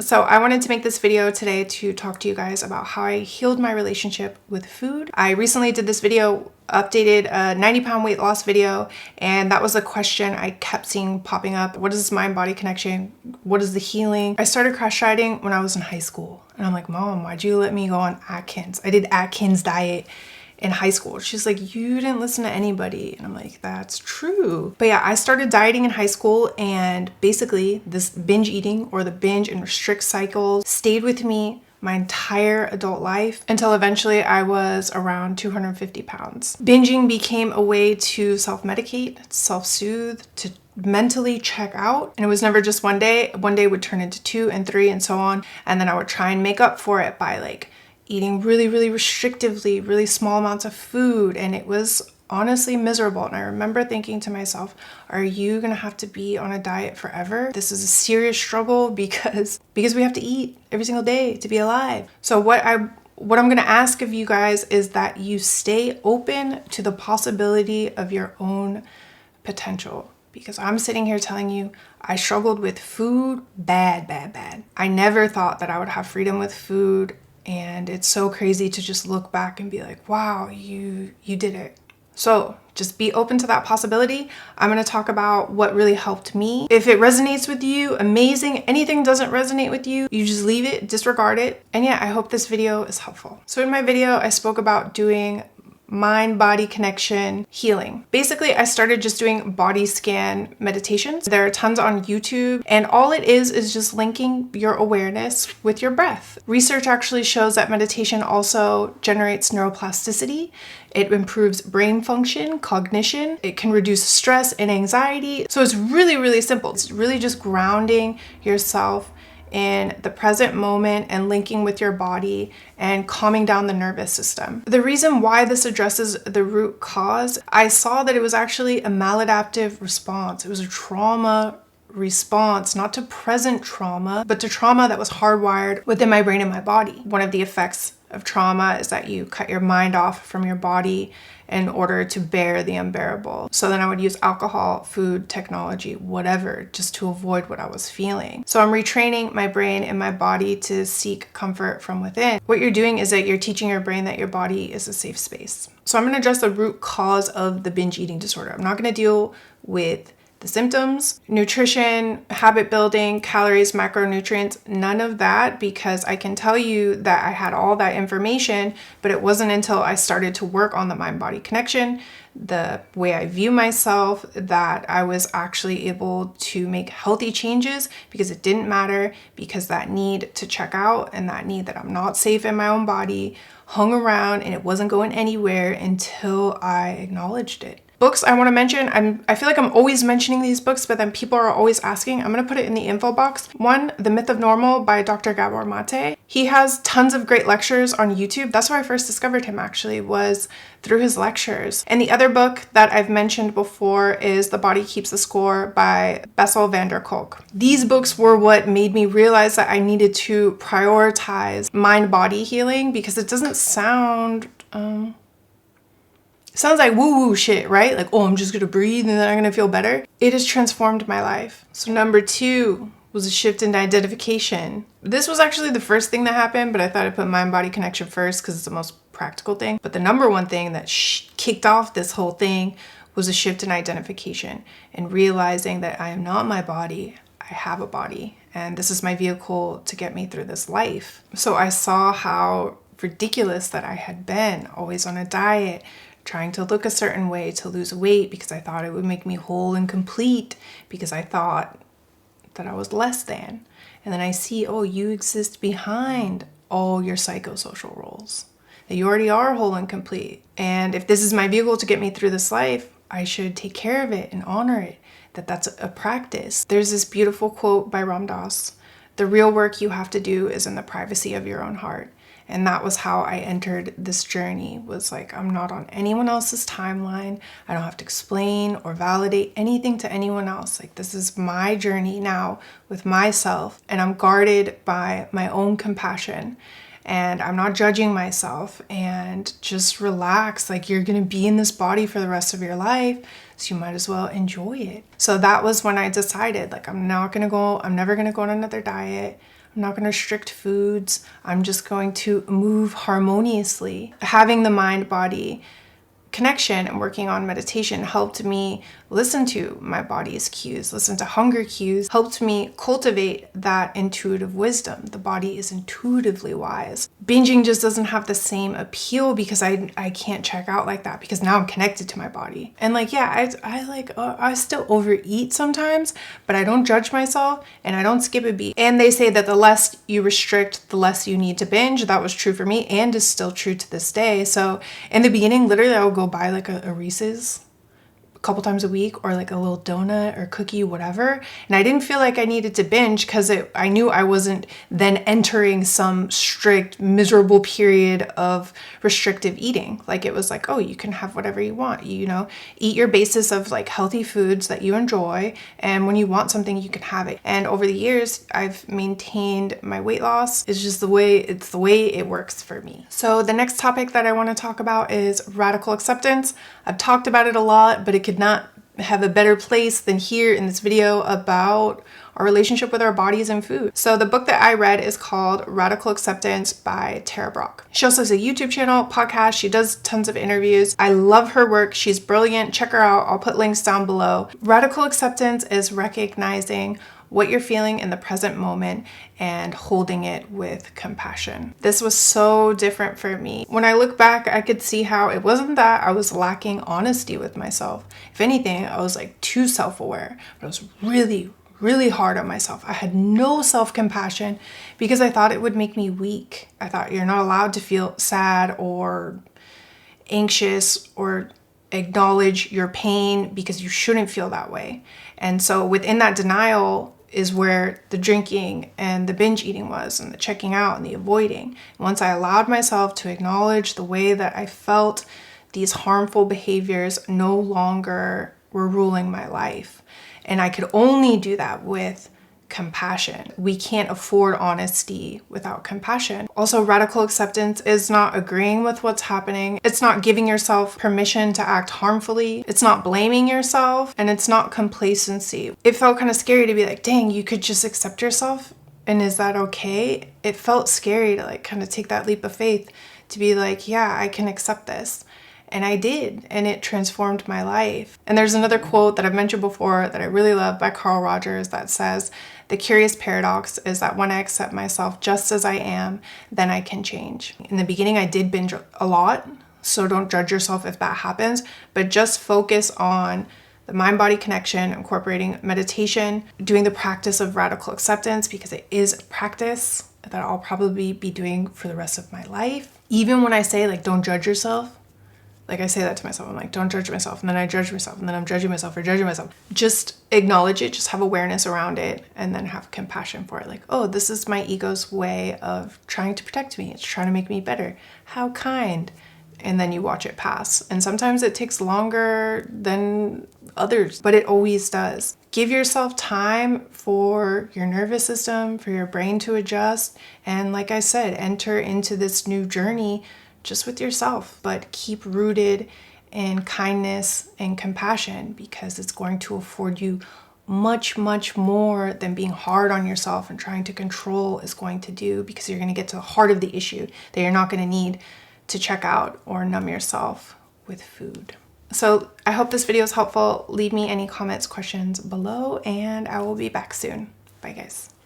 So I wanted to make this video today to talk to you guys about how I healed my relationship with food. I recently did this video, updated a 90-pound weight loss video, and that was a question I kept seeing popping up. What is this mind-body connection? What is the healing? I started crash dieting when I was in high school, and I'm like, Mom, why'd you let me go on Atkins? I did Atkins diet in high school. She's like, you didn't listen to anybody. And I'm like, that's true. But yeah, I started dieting in high school, and basically this binge eating or the binge and restrict cycles stayed with me my entire adult life until eventually I was around 250 pounds. Binging became a way to self-medicate, self-soothe, to mentally check out. And it was never just one day. One day would turn into 2 and 3 and so on. And then I would try and make up for it by like eating really, really restrictively, really small amounts of food. And it was honestly miserable. And I remember thinking to myself, are you gonna have to be on a diet forever? This is a serious struggle because we have to eat every single day to be alive. So what I'm gonna ask of you guys is that you stay open to the possibility of your own potential. Because I'm sitting here telling you, I struggled with food bad. I never thought that I would have freedom with food. And it's so crazy to just look back and be like, wow, you did it. So just be open to that possibility. I'm going to talk about what really helped me. If it resonates with you, amazing. Anything doesn't resonate with you, you just leave it, disregard it. And yeah, I hope this video is helpful. So in my video, I spoke about doing mind-body connection healing. Basically, I started just doing body scan meditations. There are tons on YouTube, and all it is just linking your awareness with your breath. Research actually shows that meditation also generates neuroplasticity. It improves brain function, cognition. It can reduce stress and anxiety. So it's really, really simple. It's really just grounding yourself in the present moment and linking with your body and calming down the nervous system. The reason why this addresses the root cause, I saw that it was actually a maladaptive response. It was a trauma response, not to present trauma, but to trauma that was hardwired within my brain and my body. One of the effects of trauma is that you cut your mind off from your body in order to bear the unbearable. So then I would use alcohol, food, technology, whatever, just to avoid what I was feeling. So I'm retraining my brain and my body to seek comfort from within. What you're doing is that you're teaching your brain that your body is a safe space. So I'm going to address the root cause of the binge eating disorder. I'm not going to deal with the symptoms, nutrition, habit building, calories, macronutrients, none of that, because I can tell you that I had all that information, but it wasn't until I started to work on the mind-body connection, the way I view myself, that I was actually able to make healthy changes, because it didn't matter, because that need to check out and that need that I'm not safe in my own body hung around, and it wasn't going anywhere until I acknowledged it. Books I want to mention, I feel like I'm always mentioning these books, but then people are always asking. I'm going to put it in the info box. One, The Myth of Normal by Dr. Gabor. He has tons of great lectures on YouTube. That's where I first discovered him, actually, was through his lectures. And the other book that I've mentioned before is The Body Keeps the Score by Bessel Kolk. These books were what made me realize that I needed to prioritize mind-body healing, because it doesn't sound sounds like woo-woo shit, right? Like, oh, I'm just gonna breathe and then I'm gonna feel better. It has transformed my life. So number 2 was a shift in identification. This was actually the first thing that happened, but I thought I'd put mind-body connection first because it's the most practical thing. But the number one thing that kicked off this whole thing was a shift in identification and realizing that I am not my body, I have a body. And this is my vehicle to get me through this life. So I saw how ridiculous that I had been, always on a diet, trying to look a certain way to lose weight because I thought it would make me whole and complete, because I thought that I was less than. And then I see, oh, you exist behind all your psychosocial roles, that you already are whole and complete. And if this is my vehicle to get me through this life, I should take care of it and honor it, that's a practice. There's this beautiful quote by Ram Dass: the real work you have to do is in the privacy of your own heart. And that was how I entered this journey, was like, I'm not on anyone else's timeline. I don't have to explain or validate anything to anyone else. Like, this is my journey now with myself, and I'm guarded by my own compassion. And I'm not judging myself, and just relax. Like, you're gonna be in this body for the rest of your life, so you might as well enjoy it. So that was when I decided, like, I'm never gonna go on another diet. I'm not going to restrict foods. I'm just going to move harmoniously. Having the mind-body connection and working on meditation helped me listen to my body's cues, listen to hunger cues, helped me cultivate that intuitive wisdom. The body is intuitively wise. Binging just doesn't have the same appeal because I can't check out like that, because now I'm connected to my body. And like, yeah, I still overeat sometimes, but I don't judge myself and I don't skip a beat. And they say that the less you restrict, the less you need to binge. That was true for me and is still true to this day. So in the beginning, literally I would go buy like a Reese's a couple times a week, or like a little donut or cookie, whatever. And I didn't feel like I needed to binge because I knew I wasn't then entering some strict, miserable period of restrictive eating. Like it was like, oh, you can have whatever you want, you know, eat your basis of like healthy foods that you enjoy. And when you want something, you can have it. And over the years, I've maintained my weight loss. It's just the way it works for me. So the next topic that I want to talk about is radical acceptance. I've talked about it a lot, but it could not have a better place than here in this video about our relationship with our bodies and food. So the book that I read is called Radical Acceptance by Tara Brach. She also has a YouTube channel, podcast. She does tons of interviews. I love her work. She's brilliant. Check her out. I'll put links down below. Radical acceptance is recognizing what you're feeling in the present moment and holding it with compassion. This was so different for me. When I look back, I could see how it wasn't that I was lacking honesty with myself. If anything, I was like too self-aware, but I was really hard on myself. I had no self-compassion because I thought it would make me weak. I thought you're not allowed to feel sad or anxious or acknowledge your pain because you shouldn't feel that way. And so within that denial is where the drinking and the binge eating was, and the checking out and the avoiding. Once I allowed myself to acknowledge the way that I felt, these harmful behaviors no longer were ruling my life. And I could only do that with compassion. We can't afford honesty without compassion. Also, radical acceptance is not agreeing with what's happening. It's not giving yourself permission to act harmfully. It's not blaming yourself, and it's not complacency. It felt kind of scary to be like, dang, you could just accept yourself, and is that okay? It felt scary to like kind of take that leap of faith to be like, yeah, I can accept this. And I did, and it transformed my life. And there's another quote that I've mentioned before that I really love by Carl Rogers that says, the curious paradox is that when I accept myself just as I am, then I can change. In the beginning, I did binge a lot, so don't judge yourself if that happens, but just focus on the mind-body connection, incorporating meditation, doing the practice of radical acceptance, because it is a practice that I'll probably be doing for the rest of my life. Even when I say like, don't judge yourself, like I say that to myself, I'm like, don't judge myself. And then I judge myself, and then I'm judging myself for judging myself. Just acknowledge it, just have awareness around it, and then have compassion for it. Like, oh, this is my ego's way of trying to protect me. It's trying to make me better. How kind. And then you watch it pass. And sometimes it takes longer than others, but it always does. Give yourself time for your nervous system, for your brain to adjust. And like I said, enter into this new journey just with yourself, but keep rooted in kindness and compassion, because it's going to afford you much more than being hard on yourself and trying to control is going to do, because you're going to get to the heart of the issue that you're not going to need to check out or numb yourself with food. So I hope this video is helpful. Leave me any comments, questions below, and I will be back soon. Bye guys.